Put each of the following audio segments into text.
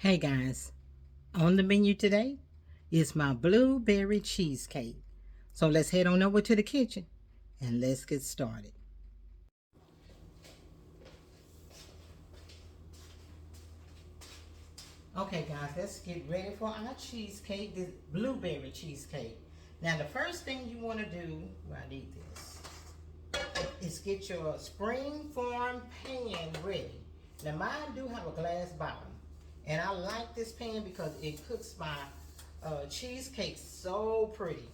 Hey guys, on the menu today is my blueberry cheesecake. So let's head on over to the kitchen and let's get started. Okay guys, let's get ready for our cheesecake, this blueberry cheesecake. Now the first thing you want to do, well, I need this, is get your spring form pan ready. Now mine do have a glass bottom, and I like this pan because it cooks my cheesecake so pretty.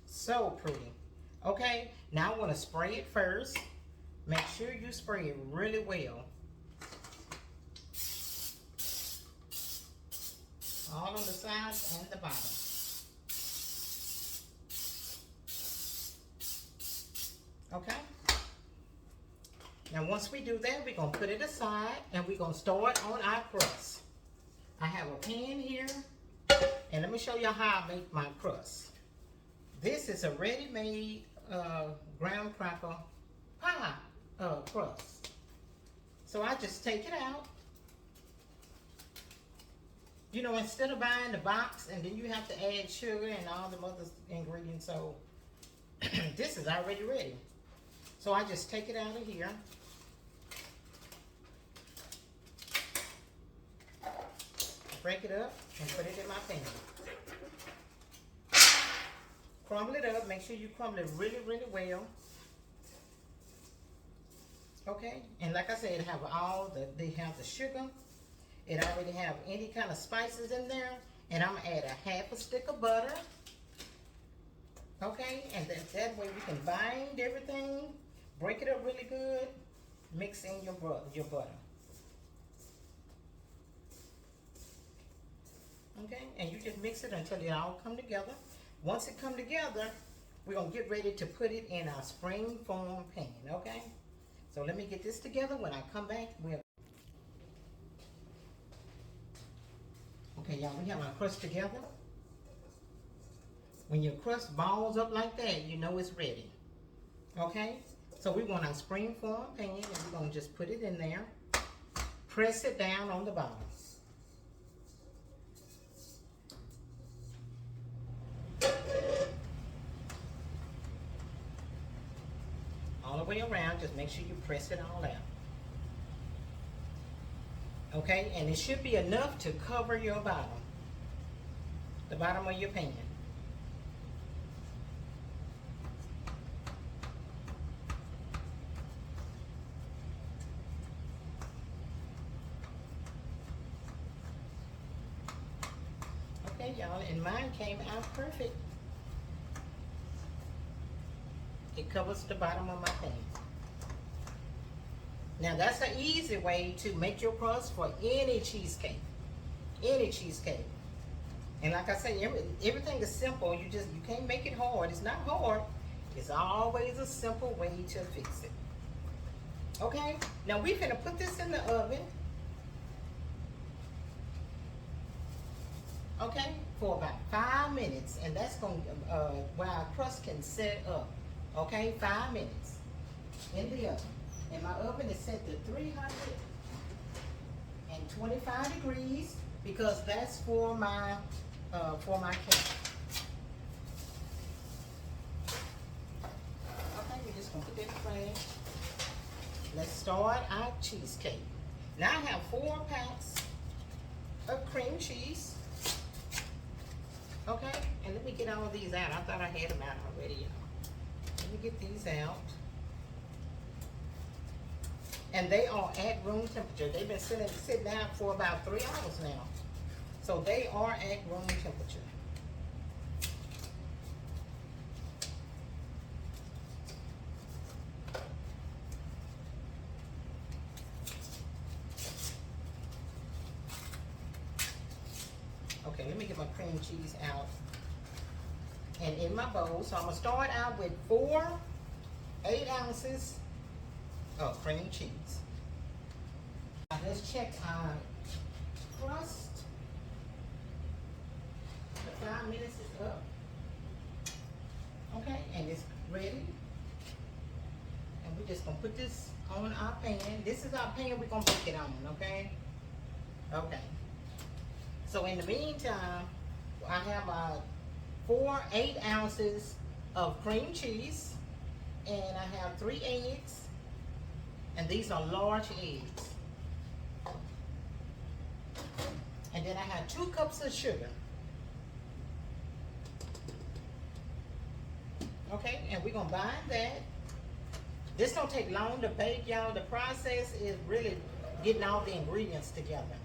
So pretty. Okay, now I want to spray it first. Make sure you spray it really well. All on the sides and the bottom. Okay? Now once we do that, we're going to put it aside and we're going to start on our crust. I have a pan here, and let me show you how I make my crust. This is a ready-made graham cracker pie crust. So I just take it out. You know, instead of buying the box and then you have to add sugar and all the other ingredients, so this is already ready. So I just take it out of here. Break it up and put it in my pan. Crumble it up. Make sure you crumble it really, really well. Okay, and like I said, they have the sugar. It already have any kind of spices in there, and I'm gonna add a half a stick of butter. Okay, and that way we can bind everything, break it up really good, mix in your butter. Okay, and you just mix it until it all come together. Once it come together, we're gonna get ready to put it in our spring form pan. Okay, so let me get this together. When I come back, okay, y'all, we have our crust together. When your crust balls up like that, you know it's ready. Okay? So we want our spring form pan, and we're going to just put it in there. Press it down on the bottom. All the way around, just make sure you press it all out. Okay? And it should be enough to cover your bottom. The bottom of your pan. Okay, y'all, and mine came out perfect. It covers the bottom of my pan. Now that's an easy way to make your crust for any cheesecake. Any cheesecake. And like I say, everything is simple. You can't make it hard. It's not hard. It's always a simple way to fix it. Okay? Now we're gonna put this in the oven. Okay? For about 5 minutes. And that's going where our crust can set up. Okay? 5 minutes in the oven. And my oven is set to 325 degrees because that's for my cake. Okay, we're just gonna put that away. Let's start our cheesecake. Now I have 4 packs of cream cheese. Okay, and let me get all of these out. I thought I had them out already, y'all. Let me get these out. And they are at room temperature. They've been sitting out for about 3 hours now. So they are at room temperature. Okay, let me get my cream cheese out and in my bowl. So I'm gonna start out with 8 ounces of cream cheese. Now let's check our crust. The 5 minutes is up. Okay, and it's ready. And we're just gonna put this on our pan. This is our pan we're gonna bake it on, okay? Okay. So in the meantime, I have 8 ounces of cream cheese, and I have 3 eggs, and these are large eggs. And then I have 2 cups of sugar. Okay, and we're gonna bind that. This don't take long to bake, y'all. The process is really getting all the ingredients together.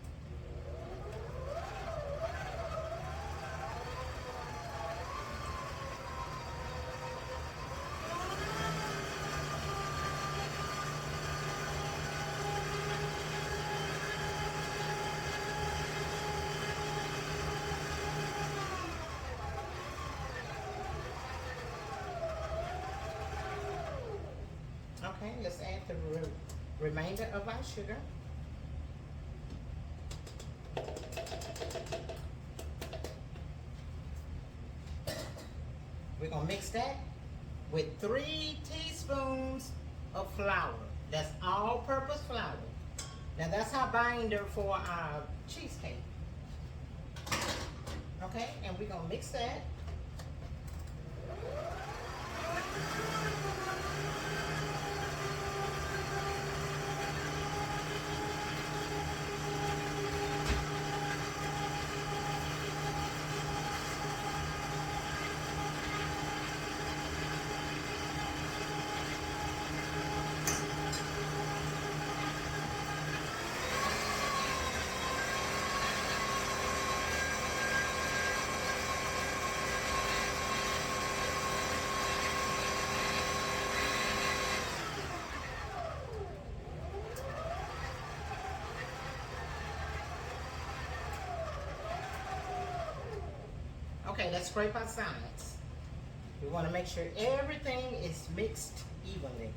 Okay, let's add the remainder of our sugar. We're gonna mix that with 3 teaspoons of flour. That's all-purpose flour. Now that's our binder for our cheesecake. Okay, and we're gonna mix that. Okay, let's scrape our sides. We want to make sure everything is mixed evenly.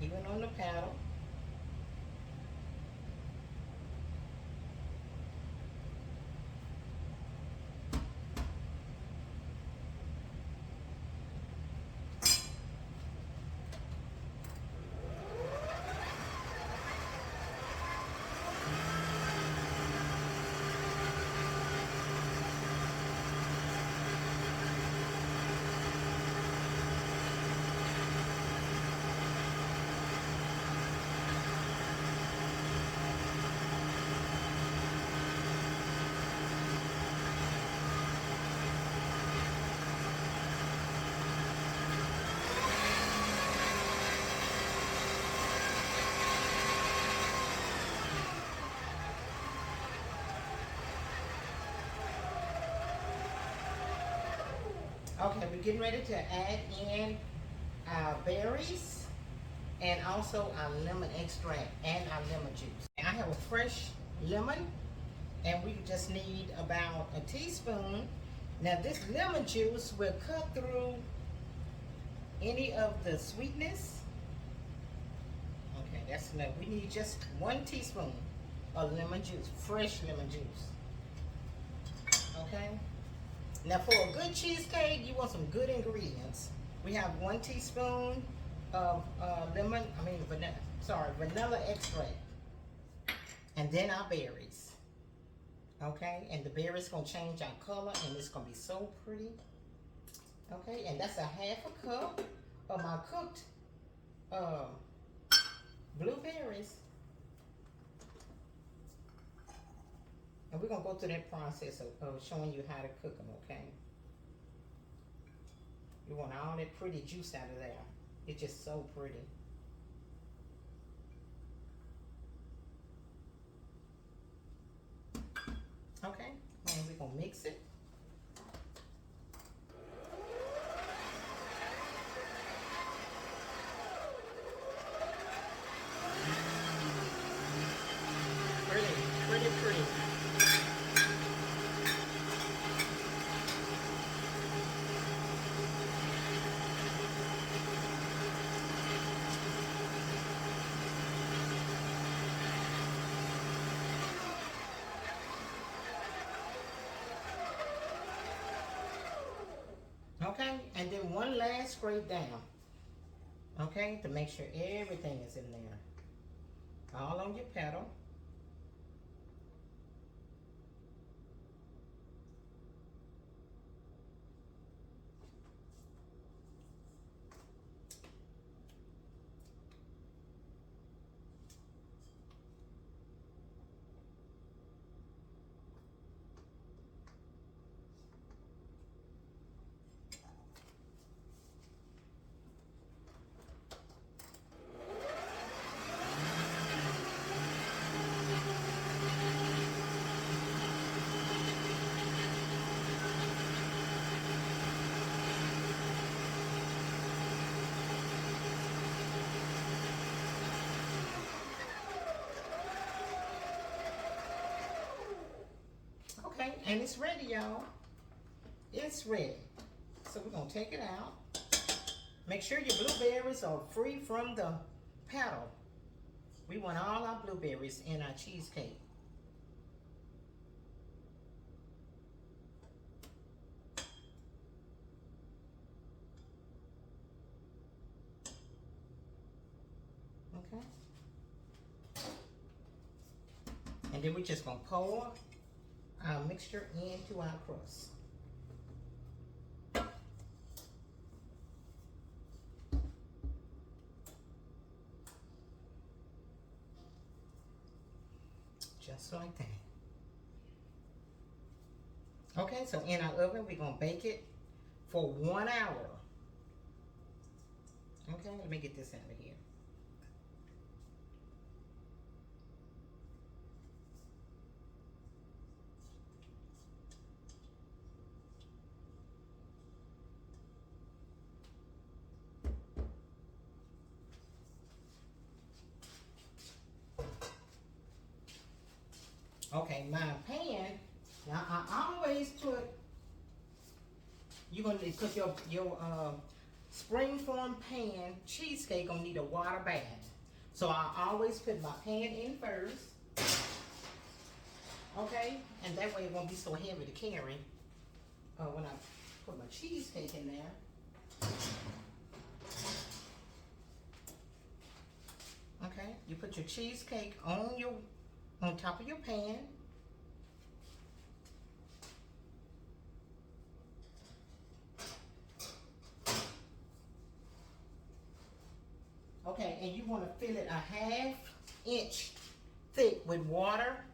Even on the paddle. Okay, we're getting ready to add in our berries and also our lemon extract and our lemon juice. And I have a fresh lemon, and we just need about a teaspoon. Now this lemon juice will cut through any of the sweetness. Okay, that's enough. We need just 1 teaspoon of lemon juice, fresh lemon juice. Okay. Now for a good cheesecake, you want some good ingredients. We have 1 teaspoon of vanilla extract. And then our berries. Okay, and the berries gonna change our color and it's gonna be so pretty. Okay, and that's a 1/2 cup of my cooked blueberries. And we're going to go through that process of showing you how to cook them, okay? You want all that pretty juice out of there. It's just so pretty. Okay, and we're going to mix it. Pretty. Okay, and then one last scrape down. Okay, to make sure everything is in there. All on your pedal. Okay, and it's ready, y'all. It's ready. So we're gonna take it out. Make sure your blueberries are free from the paddle. We want all our blueberries in our cheesecake. Okay. And then we're just gonna pour our mixture into our crust. Just like that. Okay, so in our oven, we're gonna bake it for 1 hour. Okay, let me get this out of here. Okay, my pan, now I always put, you're gonna need, cause your springform pan cheesecake gonna need a water bath. So I always put my pan in first. Okay, and that way it won't be so heavy to carry when I put my cheesecake in there. Okay, you put your cheesecake on top of your pan. Okay, and you want to fill it a 1/2 inch thick with water.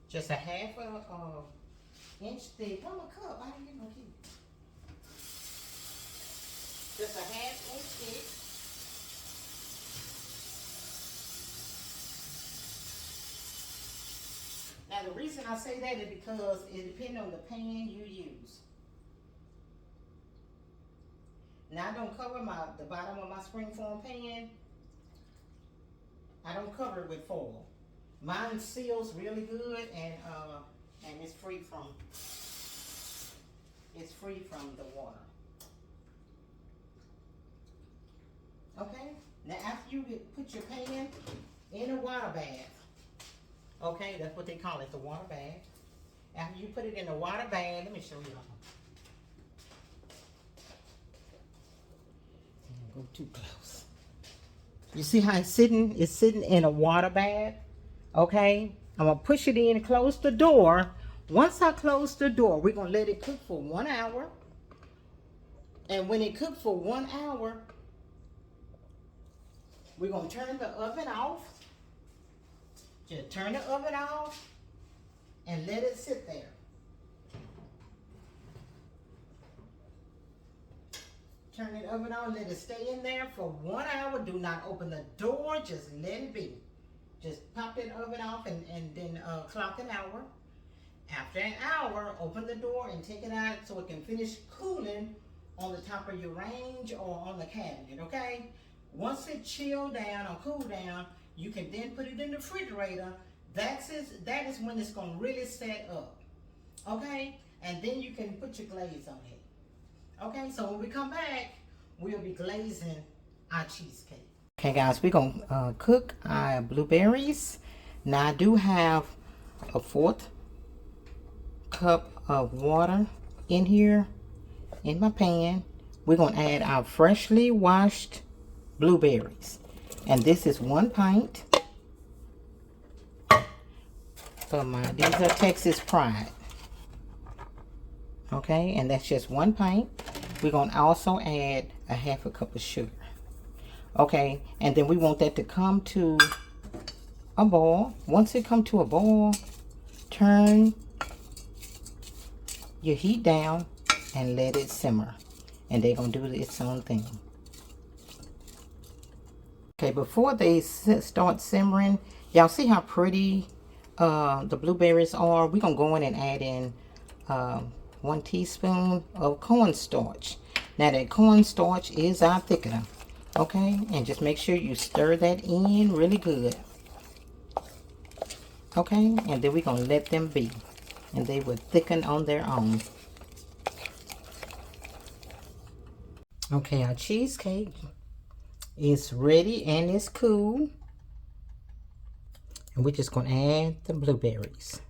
Just a 1/2 inch thick. Oh, a cup. I didn't get no key. Just a 1/2 inch thick. Now the reason I say that is because it depends on the pan you use. Now I don't cover the bottom of my springform pan. I don't cover it with foil. Mine seals really good, and it's free from the water. Okay. Now after you put your pan in a water bath. Okay, that's what they call it, the water bath. After you put it in the water bath, let me show you. Don't go too close. You see how it's sitting? It's sitting in a water bath. Okay, I'm gonna push it in and close the door. Once I close the door, we're gonna let it cook for 1 hour. And when it cooks for 1 hour, we're gonna turn the oven off. Just turn the oven off and let it sit there. Turn the oven on, let it stay in there for 1 hour. Do not open the door, just let it be. Just pop that oven off and then clock an hour. After an hour, open the door and take it out so it can finish cooling on the top of your range or on the cabinet, okay? Once it chill down or cool down, you can then put it in the refrigerator. That is when it's gonna really set up, okay? And then you can put your glaze on it. Okay, so when we come back, we'll be glazing our cheesecake. Okay guys, we're gonna cook our blueberries. Now I do have a 1/4 cup of water in here in my pan. We're gonna add our freshly washed blueberries. And this is 1 pint. These are Texas Pride. Okay, and that's just 1 pint. We're going to also add a 1/2 cup of sugar. Okay, and then we want that to come to a boil. Once it comes to a boil, turn your heat down and let it simmer. And they're going to do its own thing. Okay, before they start simmering, y'all see how pretty the blueberries are? We're going to go in and add in 1 teaspoon of cornstarch. Now that cornstarch is our thickener. Okay, and just make sure you stir that in really good. Okay, and then we're going to let them be. And they will thicken on their own. Okay, our cheesecake is ready and it's cool. And we're just going to add the blueberries.